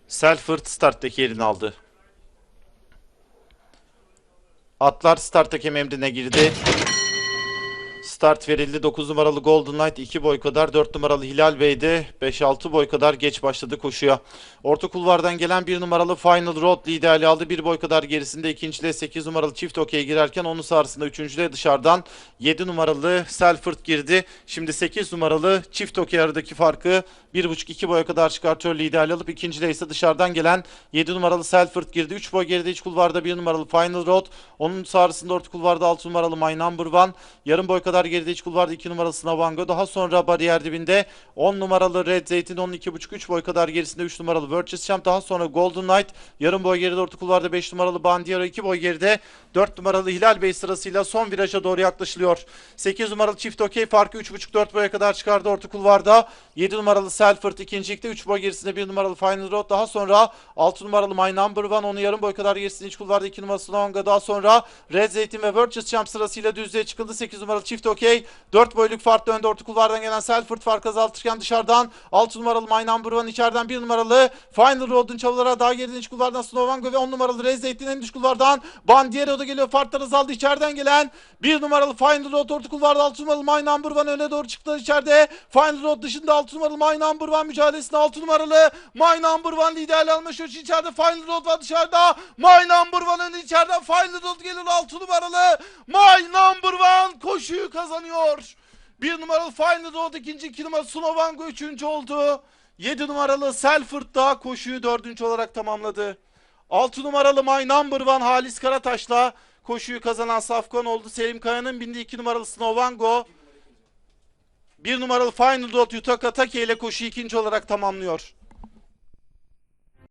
Selford starttaki yerini aldı. Atlar start hakem emrine girdi. Start verildi. 9 numaralı Golden Knight 2 boy kadar, 4 numaralı Hilal Bey de 5-6 boy kadar geç başladı koşuya. Orta kulvardan gelen 1 numaralı Final Road liderliği aldı. 1 boy kadar gerisinde ikinciliğe 8 numaralı Çift Okey girerken onun sağrısında üçüncülüğe dışarıdan 7 numaralı Selford girdi. Şimdi 8 numaralı Çift Okey aradaki farkı 1,5-2 boya kadar çıkartıyor, liderliği alıp ikinciliğe ise dışarıdan gelen 7 numaralı Selford girdi. 3 boy geride iç kulvarda 1 numaralı Final Road. Onun sağrısında orta kulvarda 6 numaralı My Number One. Yarım boy kadar geride iç kulvarda 2 numaralı Snavango. Daha sonra bariyer dibinde 10 numaralı Red Zeytin, onun 2,5-3 boy kadar gerisinde 3 numaralı Virtuous Champ. Daha sonra Golden Knight. Yarım boy geride orta kulvarda 5 numaralı Bandiero, 2 boy geride 4 numaralı Hilal Bey sırasıyla son viraja doğru yaklaşılıyor. 8 numaralı Çift Okey farkı 3,5-4 boya kadar çıkardı orta kulvarda. 7 numaralı Selford ikincilikte, 3 boy gerisinde 1 numaralı Final Road. Daha sonra 6 numaralı My Number One, onu yarım boy kadar gerisinde iç kulvarda 2 numaralı Snavango. Daha sonra Red Zeytin ve Virtuous Champ sırasıyla düzlüğe çıkıldı. 8 numaralı Çift Okey 4 boyluk farklı önde orta kulvardan gelen Selford fark azaltırken dışarıdan 6 numaralı My Number One, içeriden 1 numaralı Final Road'un çabalara daha geriden iç kulvardan Snavango ve 10 numaralı Red Zeytin en dış kulvardan Bandiero da geliyor. Farklar azaldı. İçeriden gelen 1 numaralı Final Road orta kulvarda 6 numaralı My Number One öne doğru çıktılar içeride. Final Road dışında 6 numaralı My Number One mücadelesinde 6 numaralı My Number One liderliği almış. İçeride Final Road var, dışarıda My Number One önde, içeriden Final Road geliyor. 6 numaralı My Number One koşuyu kazanıyor. 1 numaralı Final Road ikinci, 2 numaralı Snavango üçüncü oldu. 7 numaralı Selford da koşuyu dördüncü olarak tamamladı. 6 numaralı My Number One Halis Karataş'la koşuyu kazanan safkan oldu. Selim Kaya'nın bindiği 2 numaralı Snavango 1 numaralı Final Road Yutaka Take ile koşuyu ikinci olarak tamamlıyor.